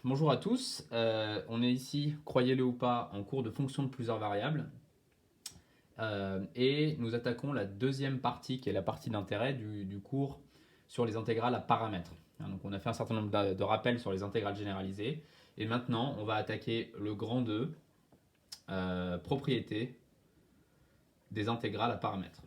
Bonjour à tous. On est ici, croyez-le ou pas, en cours de fonction de plusieurs variables. Et nous attaquons la deuxième partie, qui est la partie d'intérêt du cours sur les intégrales à paramètres. Donc on a fait un certain nombre de rappels sur les intégrales généralisées. Et maintenant, on va attaquer le grand 2, propriété des intégrales à paramètres.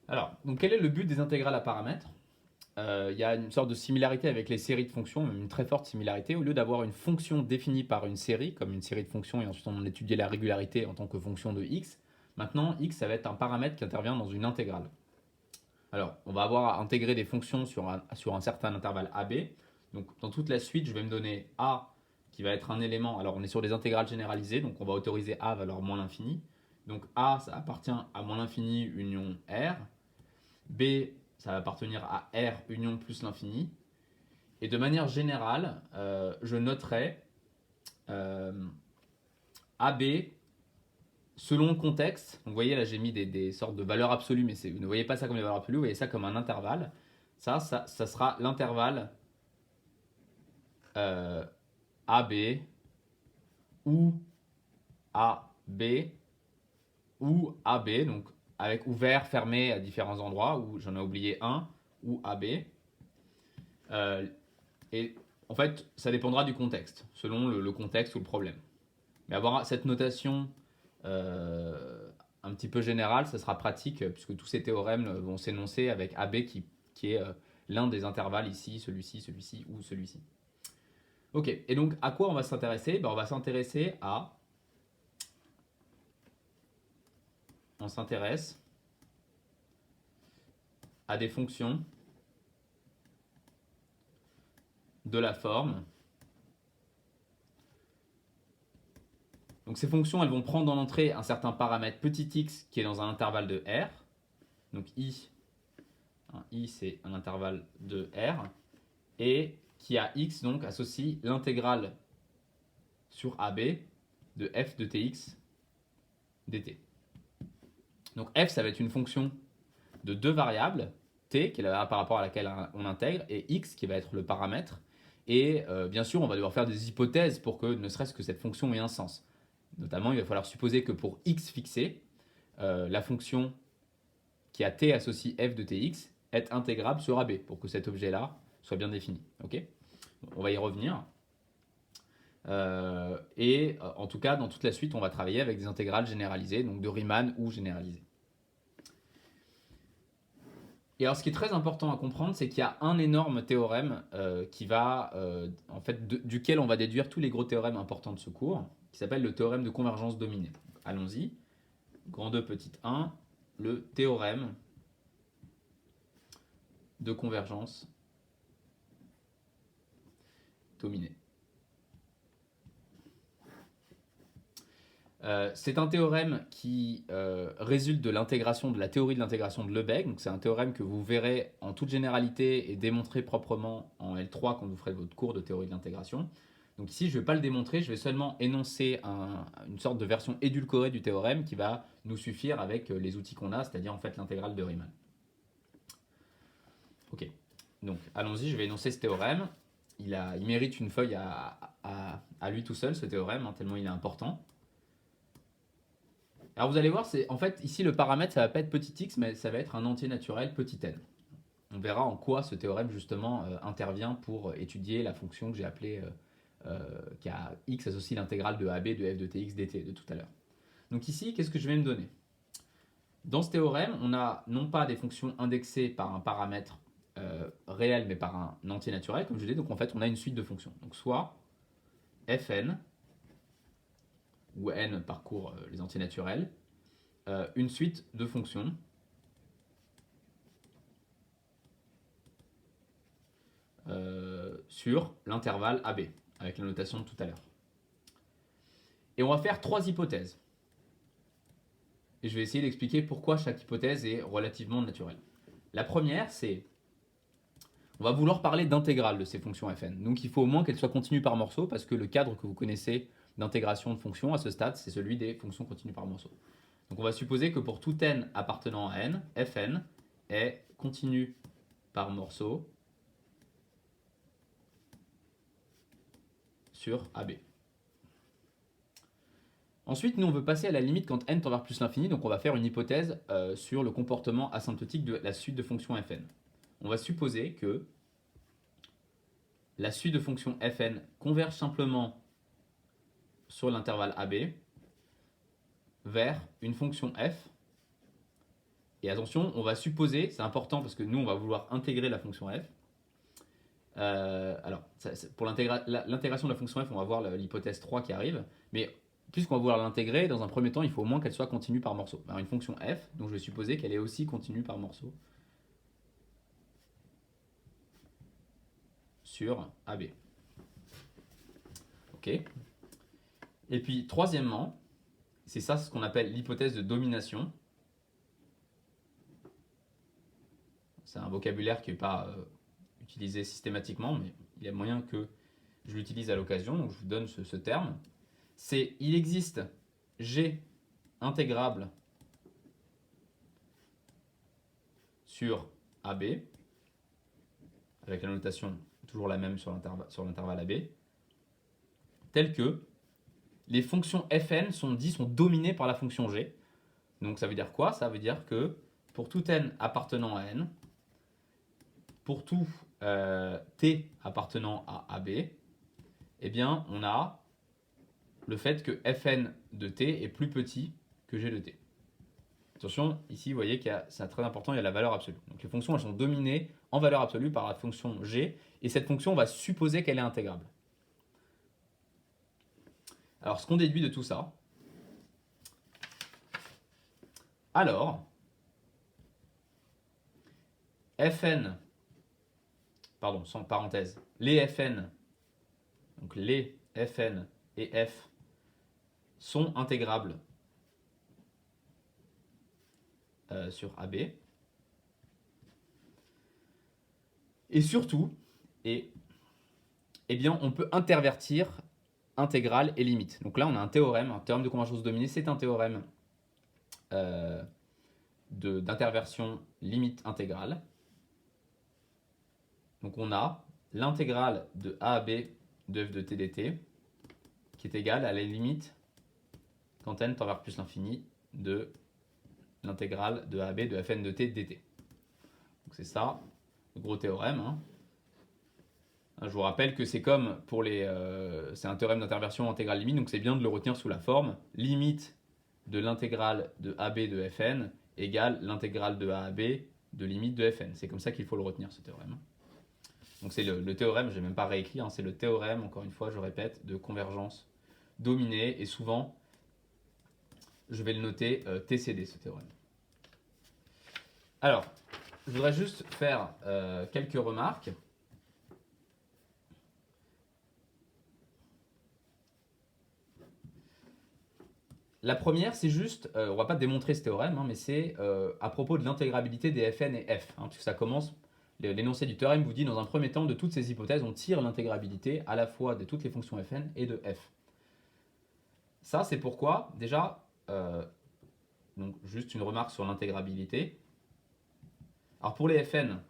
Alors, donc quel est le but des intégrales à paramètres? Il y a une sorte de similarité avec les séries de fonctions, même une très forte similarité. Au lieu d'avoir une fonction définie par une série, comme une série de fonctions, et ensuite on étudiait la régularité en tant que fonction de x, maintenant x ça va être un paramètre qui intervient dans une intégrale. Alors, on va avoir à intégrer des fonctions sur un certain intervalle AB. Donc, dans toute la suite, je vais me donner A qui va être un élément. Alors, on est sur des intégrales généralisées, donc on va autoriser A valeur moins l'infini. Donc, A, ça appartient à moins l'infini union R. B, ça va appartenir à R union plus l'infini. Et de manière générale, je noterai AB selon le contexte. Donc, vous voyez, là, j'ai mis des sortes de valeurs absolues, mais vous ne voyez pas ça comme des valeurs absolues, vous voyez ça comme un intervalle. Ça sera l'intervalle AB ou AB ou AB, donc avec ouvert, fermé à différents endroits, où j'en ai oublié un, ou AB. Et en fait, ça dépendra du contexte, selon le contexte ou le problème. Mais avoir cette notation un petit peu générale, ça sera pratique, puisque tous ces théorèmes vont s'énoncer avec AB qui est l'un des intervalles ici, celui-ci ou celui-ci. Ok, et donc à quoi on va s'intéresser? On va s'intéresser à... On s'intéresse à des fonctions de la forme. Donc ces fonctions, elles vont prendre en entrée un certain paramètre petit x qui est dans un intervalle de R. Donc i c'est un intervalle de R. Et qui à x donc associe l'intégrale sur AB de f de tx dt. Donc f, ça va être une fonction de deux variables, t, qui est la variable par rapport à laquelle on intègre, et x, qui va être le paramètre. Et bien sûr, on va devoir faire des hypothèses pour que ne serait-ce que cette fonction ait un sens. Notamment, il va falloir supposer que pour x fixé, la fonction qui a t associe f de tx est intégrable sur AB, pour que cet objet-là soit bien défini. Okay, on va y revenir. En tout cas, dans toute la suite, on va travailler avec des intégrales généralisées, donc de Riemann ou généralisées. Et alors, ce qui est très important à comprendre, c'est qu'il y a un énorme théorème qui va, en fait, duquel on va déduire tous les gros théorèmes importants de ce cours, qui s'appelle le théorème de convergence dominée. Allons-y. Grand 2, petit 1, le théorème de convergence dominée. C'est un théorème qui résulte de l'intégration, de la théorie de l'intégration de Lebesgue. Donc c'est un théorème que vous verrez en toute généralité et démontré proprement en L3 quand vous ferez votre cours de théorie de l'intégration. Donc ici, je ne vais pas le démontrer, je vais seulement énoncer une sorte de version édulcorée du théorème qui va nous suffire avec les outils qu'on a, c'est-à-dire en fait l'intégrale de Riemann. Ok, donc allons-y, je vais énoncer ce théorème. Il mérite une feuille à lui tout seul, ce théorème, hein, tellement il est important. Alors vous allez voir, en fait ici le paramètre ça va pas être petit x, mais ça va être un entier naturel petit n. On verra en quoi ce théorème justement intervient pour étudier la fonction que j'ai appelée qui a x associe l'intégrale de AB de f de tx dt de tout à l'heure. Donc ici, qu'est-ce que je vais me donner? Dans ce théorème, on a non pas des fonctions indexées par un paramètre réel, mais par un entier naturel, comme je l'ai dit. Donc en fait, on a une suite de fonctions. Donc soit fn, où n parcourt les entiers naturels, une suite de fonctions sur l'intervalle AB, avec la notation de tout à l'heure. Et on va faire trois hypothèses. Et je vais essayer d'expliquer pourquoi chaque hypothèse est relativement naturelle. La première, c'est on va vouloir parler d'intégrale de ces fonctions fn. Donc il faut au moins qu'elles soient continues par morceaux, parce que le cadre que vous connaissez d'intégration de fonctions à ce stade, c'est celui des fonctions continues par morceaux. Donc on va supposer que pour tout n appartenant à n, fn est continu par morceau sur AB. Ensuite, nous on veut passer à la limite quand n tend vers plus l'infini, donc on va faire une hypothèse sur le comportement asymptotique de la suite de fonctions fn. On va supposer que la suite de fonctions fn converge simplement sur l'intervalle AB vers une fonction f. Et attention, on va supposer, c'est important parce que nous on va vouloir intégrer la fonction f. Alors, pour l'intégration de la fonction f, on va voir l'hypothèse 3 qui arrive, mais puisqu'on va vouloir l'intégrer, dans un premier temps, il faut au moins qu'elle soit continue par morceau. Alors, une fonction f, donc je vais supposer qu'elle est aussi continue par morceau sur AB. Ok. Et puis, troisièmement, c'est ça ce qu'on appelle l'hypothèse de domination. C'est un vocabulaire qui n'est pas utilisé systématiquement, mais il y a moyen que je l'utilise à l'occasion, donc je vous donne ce terme. C'est il existe G intégrable sur AB, avec la notation toujours la même sur l'intervalle AB, tel que les fonctions fn sont dominées par la fonction g. Donc ça veut dire quoi? Ça veut dire que pour tout n appartenant à n, pour tout t appartenant à AB, eh bien on a le fait que fn de t est plus petit que g de t. Attention, ici vous voyez que c'est très important, il y a la valeur absolue. Donc les fonctions elles sont dominées en valeur absolue par la fonction g, et cette fonction on va supposer qu'elle est intégrable. Alors, ce qu'on déduit de tout ça, alors, fn, pardon, sans parenthèse, les fn, donc les fn et f sont intégrables sur AB. Et surtout, eh bien, on peut intervertir intégrale et limite. Donc là, on a un théorème de convergence dominée, c'est un théorème d'interversion limite intégrale. Donc on a l'intégrale de a à b de f de t dt qui est égale à la limite quand n tend vers plus l'infini de l'intégrale de a à b de fn de t dt. Donc c'est ça, le gros théorème. Hein. Je vous rappelle que c'est comme pour c'est un théorème d'interversion intégrale limite, donc c'est bien de le retenir sous la forme limite de l'intégrale de AB de Fn égale l'intégrale de A à B de limite de Fn. C'est comme ça qu'il faut le retenir, ce théorème. Donc c'est le théorème, je n'ai même pas réécrit, hein, c'est le théorème, encore une fois, je répète, de convergence dominée, et souvent, je vais le noter TCD, ce théorème. Alors, je voudrais juste faire quelques remarques. La première, c'est juste, on ne va pas démontrer ce théorème, hein, mais c'est à propos de l'intégrabilité des Fn et F, hein, puisque ça commence, l'énoncé du théorème vous dit, dans un premier temps, de toutes ces hypothèses, on tire l'intégrabilité à la fois de toutes les fonctions Fn et de F. Ça, c'est pourquoi, déjà, donc juste une remarque sur l'intégrabilité. Alors pour les Fn,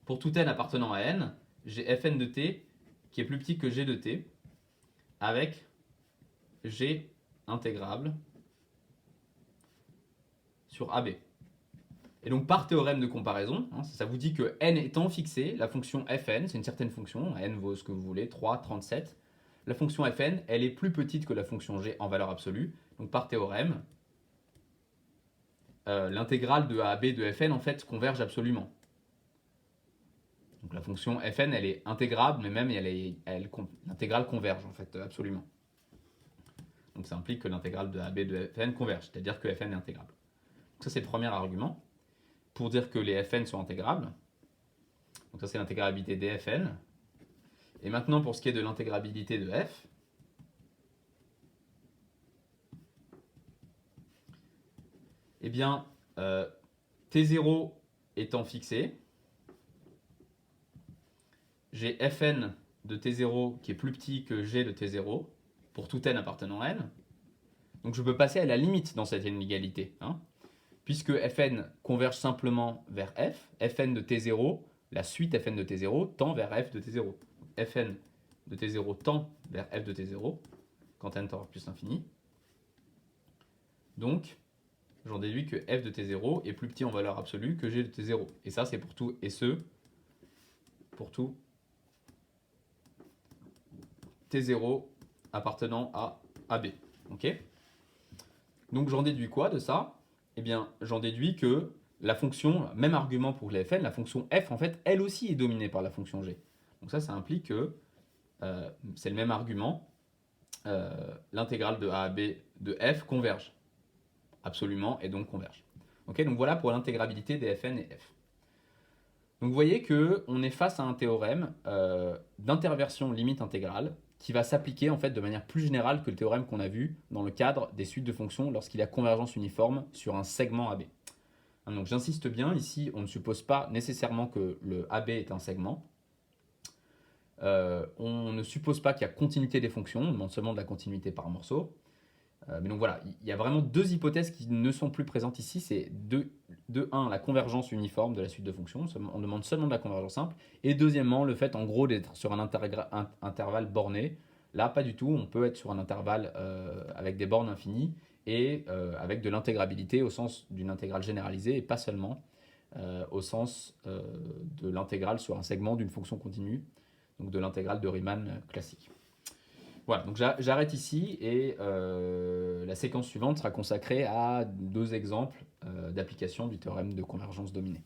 pour tout n appartenant à n, j'ai Fn de t qui est plus petit que g de t, avec g intégrable sur AB. Et donc par théorème de comparaison, hein, ça vous dit que n étant fixé, la fonction fn, c'est une certaine fonction, n vaut ce que vous voulez, 3, 37, la fonction fn, elle est plus petite que la fonction g en valeur absolue, donc par théorème, l'intégrale de AB de fn en fait converge absolument. Donc la fonction fn, elle est intégrable, mais même l'intégrale converge en fait absolument. Donc ça implique que l'intégrale de AB de fn converge, c'est-à-dire que fn est intégrable. Donc ça c'est le premier argument, pour dire que les fn sont intégrables. Donc ça c'est l'intégrabilité des fn. Et maintenant pour ce qui est de l'intégrabilité de f, eh bien t0 étant fixé, j'ai fn de t0 qui est plus petit que g de t0, pour tout n appartenant à n. Donc je peux passer à la limite dans cette inégalité, hein, puisque fn converge simplement vers f, fn de t0, la suite fn de t0 tend vers f de t0. Fn de t0 tend vers f de t0 quand n tend vers plus l'infini. Donc, j'en déduis que f de t0 est plus petit en valeur absolue que g de t0. Et ça, c'est pour tout et ce, pour tout t0 appartenant à AB. Ok ? Donc, j'en déduis quoi de ça ? Eh bien, j'en déduis que la fonction, même argument pour les fn, la fonction f, en fait, elle aussi est dominée par la fonction g. Donc ça implique que c'est le même argument, l'intégrale de a à b de f converge absolument et donc converge. Okay, donc voilà pour l'intégrabilité des fn et f. Donc vous voyez qu'on est face à un théorème d'interversion limite intégrale qui va s'appliquer en fait de manière plus générale que le théorème qu'on a vu dans le cadre des suites de fonctions lorsqu'il y a convergence uniforme sur un segment AB. Donc j'insiste bien, ici on ne suppose pas nécessairement que le AB est un segment. On ne suppose pas qu'il y a continuité des fonctions, on demande seulement de la continuité par morceau. Mais donc voilà, il y a vraiment deux hypothèses qui ne sont plus présentes ici. C'est de 1, la convergence uniforme de la suite de fonctions. On demande seulement de la convergence simple. Et deuxièmement, le fait en gros d'être sur un intervalle borné. Là, pas du tout. On peut être sur un intervalle avec des bornes infinies et avec de l'intégrabilité au sens d'une intégrale généralisée et pas seulement au sens de l'intégrale sur un segment d'une fonction continue, donc de l'intégrale de Riemann classique. Voilà, donc j'arrête ici et la séquence suivante sera consacrée à deux exemples d'application du théorème de convergence dominée.